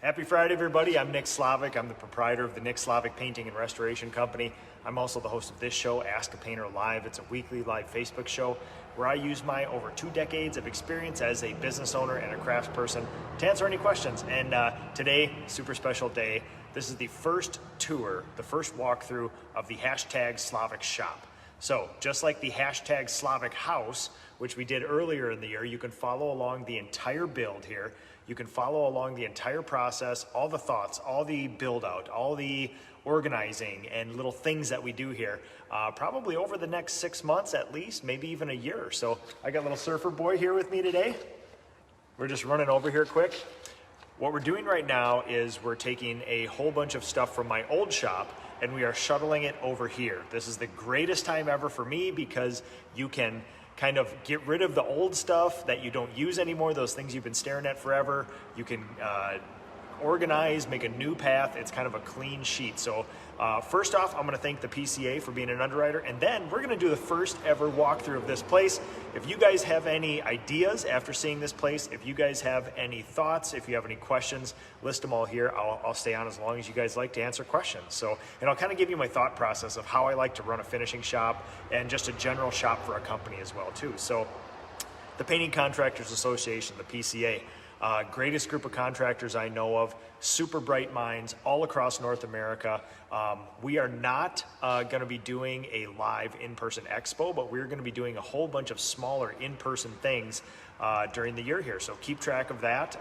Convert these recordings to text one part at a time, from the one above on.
Happy Friday, everybody. I'm Nick Slavik. I'm the proprietor of the Nick Slavik Painting and Restoration Company. I'm also the host of this show, Ask a Painter Live. It's a weekly live Facebook show where I use my over 2 decades of experience as a business owner and a craftsperson to answer any questions. And today, super special day. This is the first tour, the first walkthrough of the hashtag Slavik Shop. So just like the hashtag Slavik House, which we did earlier in the year, you can follow along the entire build here. You can follow along the entire process, all the thoughts, all the build out, all the organizing and little things that we do here, probably over the next 6 months at least, maybe even a year. So I got little surfer boy here with me today. We're just running over here quick. What we're doing right now is we're taking a whole bunch of stuff from my old shop and we are shuttling it over here. This is the greatest time ever for me because you can kind of get rid of the old stuff that you don't use anymore, those things you've been staring at forever. You can organize, make a new path. It's kind of a clean sheet. So first off, I'm gonna thank the PCA for being an underwriter, and then we're gonna do the first ever walkthrough of this place. If you guys have any ideas after seeing this place, if you guys have any thoughts, if you have any questions, list them all here. I'll stay on as long as you guys like to answer questions. So, and I'll kind of give you my thought process of how I like to run a finishing shop and just a general shop for a company as well too. So the Painting Contractors Association, the PCA, greatest group of contractors I know of, super bright minds all across North America. We are not going to be doing a live in-person expo, but we're going to be doing a whole bunch of smaller in-person things during the year here. So keep track of that.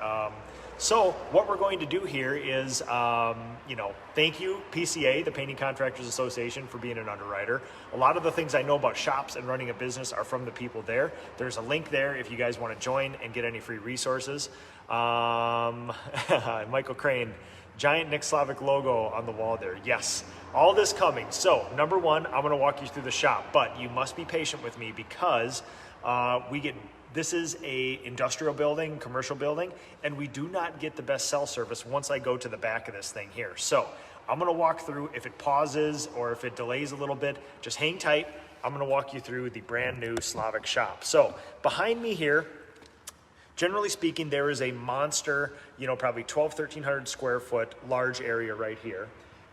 So what we're going to do here is, thank you PCA, the Painting Contractors Association, for being an underwriter. A lot of the things I know about shops and running a business are from the people there. There's a link there if you guys want to join and get any free resources. Michael Crane, giant Nick Slavik logo on the wall there. Yes, all this coming. So number one, I'm going to walk you through the shop, but you must be patient with me because this is a industrial building, commercial building, and we do not get the best cell service once I go to the back of this thing here. So I'm gonna walk through. If it pauses or if it delays a little bit, just hang tight. I'm gonna walk you through the brand new Slavik Shop. So behind me here, generally speaking, there is a monster, probably 1,300 square foot large area right here.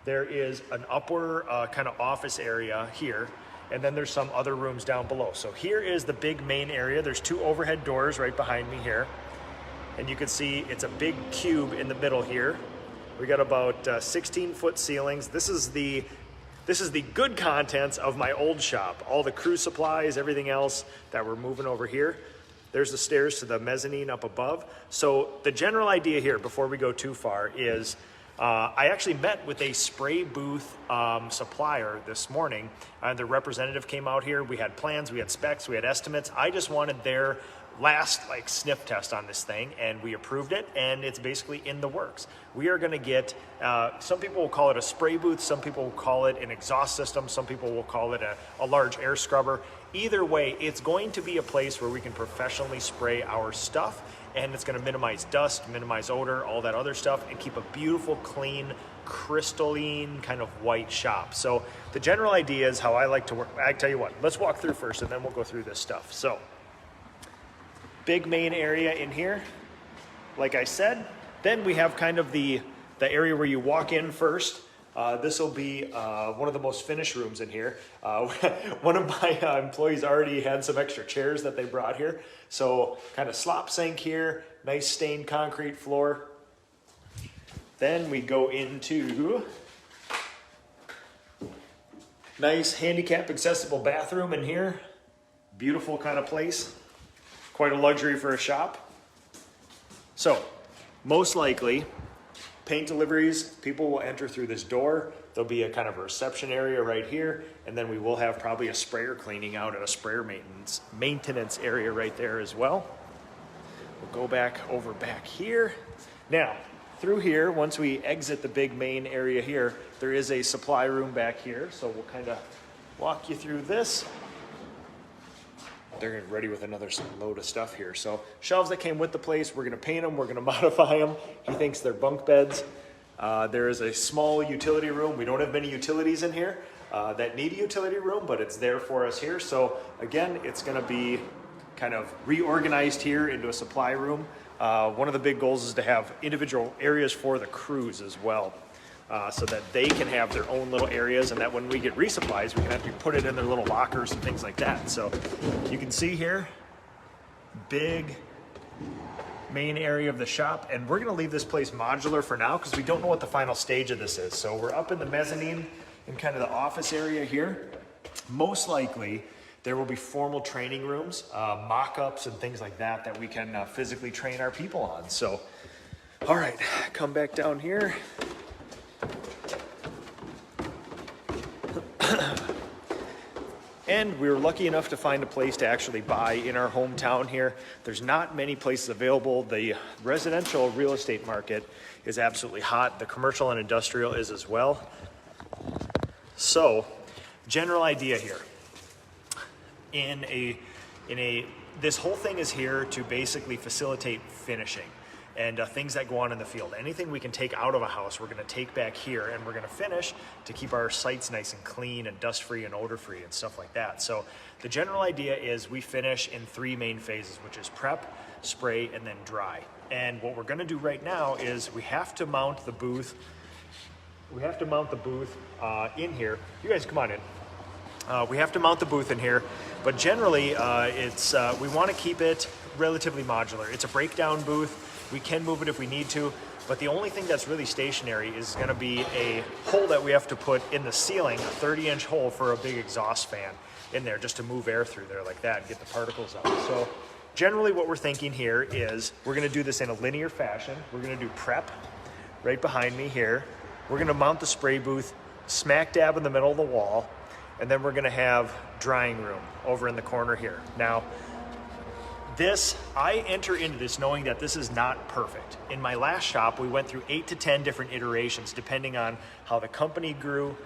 There is an upper kind of office area here, and then there's some other rooms down below. So here is the big main area. There's 2 overhead doors right behind me here. And you can see it's a big cube in the middle here. We got about 16-foot ceilings. This is the good contents of my old shop. All the crew supplies, everything else that we're moving over here. There's the stairs to the mezzanine up above. So the general idea here, before we go too far, is I actually met with a spray booth supplier this morning. The representative came out here. We had plans, we had specs, we had estimates. I just wanted their last sniff test on this thing, and we approved it, and it's basically in the works. We are going to get, some people will call it a spray booth, some people will call it an exhaust system, some people will call it a large air scrubber. Either way, it's going to be a place where we can professionally spray our stuff, and it's going to minimize dust, minimize odor, all that other stuff, and keep a beautiful, clean, crystalline kind of white shop. So the general idea is how I like to work. I tell you what, let's walk through first and then we'll go through this stuff. So big main area in here, like I said. Then we have kind of the area where you walk in first. This will be one of the most finished rooms in here. One of my employees already had some extra chairs that they brought here. So kind of slop sink here, nice stained concrete floor. Then we go into nice handicap accessible bathroom in here. Beautiful kind of place. Quite a luxury for a shop. So most likely, paint deliveries, people will enter through this door. There'll be a kind of a reception area right here, and then we will have probably a sprayer cleaning out and a sprayer maintenance area right there as well. We'll go back here. Now, through here, once we exit the big main area here, there is a supply room back here, so we'll kind of walk you through this. They're ready with another load of stuff here. So shelves that came with the place, we're gonna paint them, we're gonna modify them. He thinks they're bunk beds. There is a small utility room. We don't have many utilities in here that need a utility room, but it's there for us here. So again, it's gonna be kind of reorganized here into a supply room. One of the big goals is to have individual areas for the crews as well, so that they can have their own little areas, and that when we get resupplies, we can actually put it in their little lockers and things like that. So you can see here, big main area of the shop, and we're gonna leave this place modular for now because we don't know what the final stage of this is. So we're up in the mezzanine in kind of the office area here. Most likely there will be formal training rooms, mock-ups and things like that that we can physically train our people on. So, all right, come back down here. And we were lucky enough to find a place to actually buy in our hometown here. There's not many places available. The residential real estate market is absolutely hot. The commercial and industrial is as well. So, general idea here. This whole thing is here to basically facilitate finishing and things that go on in the field. Anything we can take out of a house, we're gonna take back here, and we're gonna finish to keep our sites nice and clean and dust-free and odor-free and stuff like that. So the general idea is we finish in 3 main phases, which is prep, spray, and then dry. And what we're gonna do right now is we have to mount the booth. In here. You guys come on in. We have to mount the booth in here, but generally we want to keep it relatively modular. It's a breakdown booth. We can move it if we need to, but the only thing that's really stationary is going to be a hole that we have to put in the ceiling, a 30-inch hole for a big exhaust fan in there, just to move air through there like that and get the particles out. So generally what we're thinking here is we're going to do this in a linear fashion. We're going to do prep right behind me here. We're going to mount the spray booth smack dab in the middle of the wall, and then we're going to have drying room over in the corner here. Now, I enter into this knowing that this is not perfect. In my last shop, we went through 8 to 10 different iterations depending on how the company grew,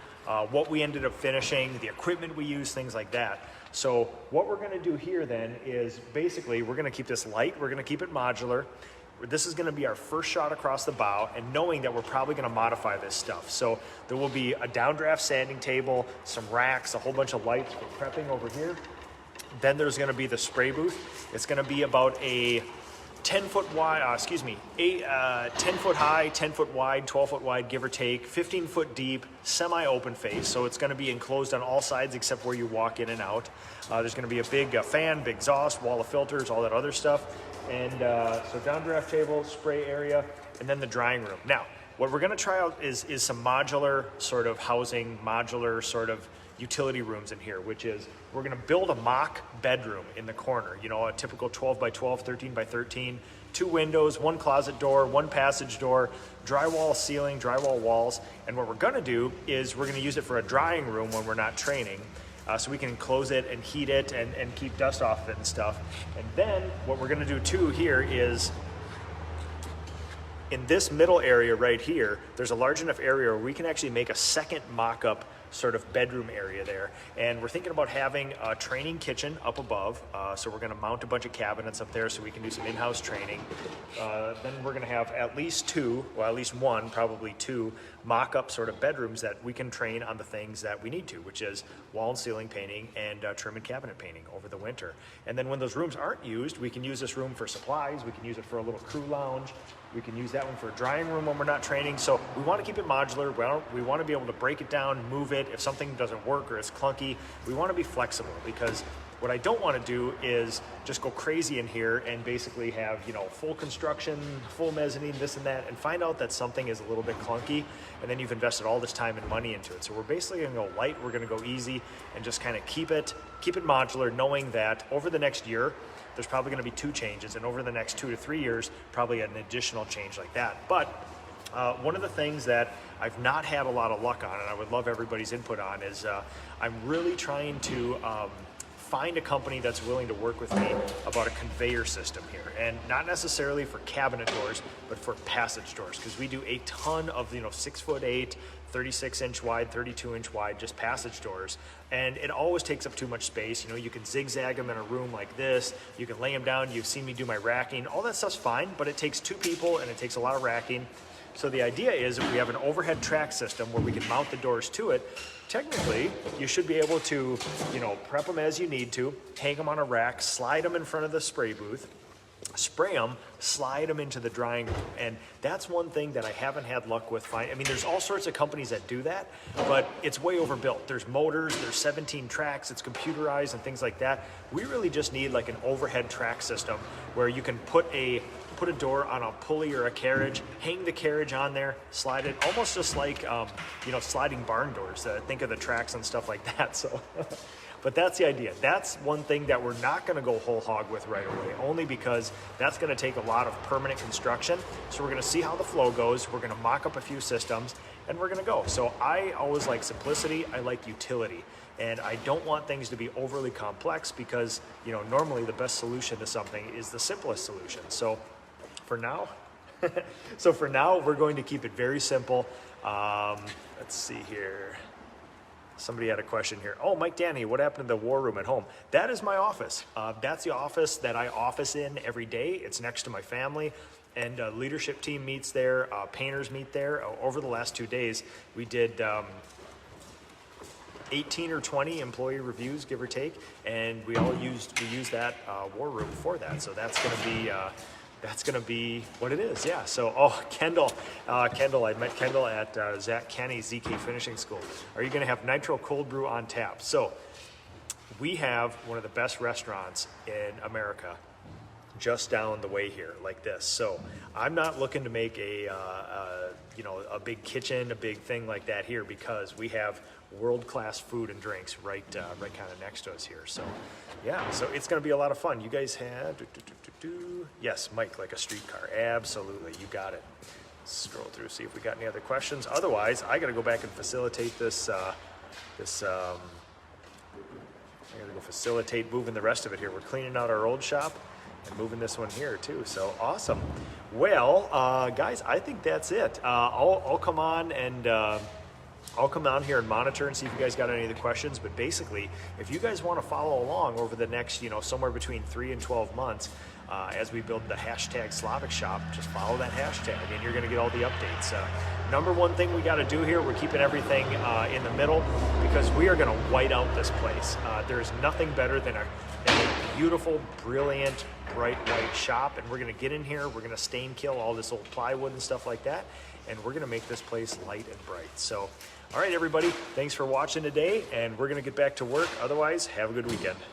what we ended up finishing, the equipment we used, things like that. So what we're gonna do here then is basically we're gonna keep this light, we're gonna keep it modular. This is gonna be our first shot across the bow, and knowing that we're probably gonna modify this stuff. So there will be a downdraft sanding table, some racks, a whole bunch of lights for prepping over here. Then there's gonna be the spray booth. It's gonna be about a 10 foot wide, 10 foot high, 10 foot wide, 12 foot wide, give or take, 15 foot deep, semi-open face. So it's gonna be enclosed on all sides except where you walk in and out. There's gonna be a big fan, big exhaust, wall of filters, all that other stuff. And so downdraft table, spray area, and then the drying room. Now, what we're gonna try out is some modular sort of housing, modular sort of utility rooms in here, which is we're gonna build a mock bedroom in the corner, you know, a typical 12 by 12, 13 by 13, 2 windows, 1 closet door, 1 passage door, drywall ceiling, drywall walls. And what we're gonna do is we're gonna use it for a drying room when we're not training. So we can close it and heat it and keep dust off of it and stuff. And then what we're gonna do too here is in this middle area right here, there's a large enough area where we can actually make a second mock-up sort of bedroom area there. And we're thinking about having a training kitchen up above. So we're gonna mount a bunch of cabinets up there so we can do some in-house training. Then we're gonna have at least 1, probably 2 mock-up sort of bedrooms that we can train on the things that we need to, which is wall and ceiling painting and trim and cabinet painting over the winter. And then when those rooms aren't used, we can use this room for supplies. We can use it for a little crew lounge. We can use that one for a drying room when we're not training. So we want to keep it modular. We want to be able to break it down, move it. If something doesn't work or it's clunky, we want to be flexible, because what I don't want to do is just go crazy in here and basically have, you know, full construction, full mezzanine, this and that, and find out that something is a little bit clunky, and then you've invested all this time and money into it. So we're basically gonna go light, we're gonna go easy, and just kind of keep it modular, knowing that over the next year, there's probably gonna be 2 changes, and over the next 2 to 3 years, probably an additional change like that. But one of the things that I've not had a lot of luck on, and I would love everybody's input on, is I'm really trying to find a company that's willing to work with me about a conveyor system here, and not necessarily for cabinet doors, but for passage doors, because we do a ton of 6'8", 36-inch wide, 32-inch wide, just passage doors, and it always takes up too much space. You know, you can zigzag them in a room like this, you can lay them down, you've seen me do my racking, all that stuff's fine, but it takes 2 people and it takes a lot of racking. So the idea is if we have an overhead track system where we can mount the doors to it, technically you should be able to, prep them as you need to, hang them on a rack, slide them in front of the spray booth, spray them, slide them into the drying room. And that's one thing that I haven't had luck with finding. I mean, there's all sorts of companies that do that, but it's way overbuilt. There's motors, there's 17 tracks, it's computerized and things like that. We really just need like an overhead track system where you can put a door on a pulley or a carriage, hang the carriage on there, slide it, almost just like, you know, sliding barn doors. Think of the tracks and stuff like that. So, but that's the idea. That's one thing that we're not going to go whole hog with right away, only because that's going to take a lot of permanent construction. So we're going to see how the flow goes. We're going to mock up a few systems and we're going to go. So I always like simplicity. I like utility. And I don't want things to be overly complex because, you know, normally the best solution to something is the simplest solution. So for now, we're going to keep it very simple. Let's see here. Somebody had a question here. Oh, Mike Danny, what happened to the war room at home? That is my office. That's the office that I office in every day. It's next to my family. And leadership team meets there. Painters meet there. Over the last 2 days, we did 18 or 20 employee reviews, give or take. And we used that war room for that. So that's going to be what it is, yeah. So, Kendall, I met Kendall at Zach Kenny's ZK Finishing School. Are you going to have nitro cold brew on tap? So, we have one of the best restaurants in America just down the way here, like this. So, I'm not looking to make a big kitchen, a big thing like that here, because we have world-class food and drinks right kind of next to us here. So, yeah, so it's going to be a lot of fun. You guys have, yes, Mike, like a streetcar. Absolutely, you got it. Scroll through, see if we got any other questions. Otherwise, I got to go back and facilitate this. I got to go facilitate moving the rest of it here. We're cleaning out our old shop and moving this one here too. So awesome. Well, guys, I think that's it. I'll come on and I'll come down here and monitor and see if you guys got any of the questions. But basically, if you guys want to follow along over the next, somewhere between 3 and 12 months, as we build the hashtag Slavik Shop, just follow that hashtag and you're going to get all the updates. Number one thing we got to do here, we're keeping everything in the middle because we are going to white out this place. There's nothing better than a beautiful, brilliant, bright white shop, and we're going to get in here, we're going to stain kill all this old plywood and stuff like that, and we're going to make this place light and bright. So, all right, everybody, thanks for watching today, and we're going to get back to work. Otherwise, have a good weekend.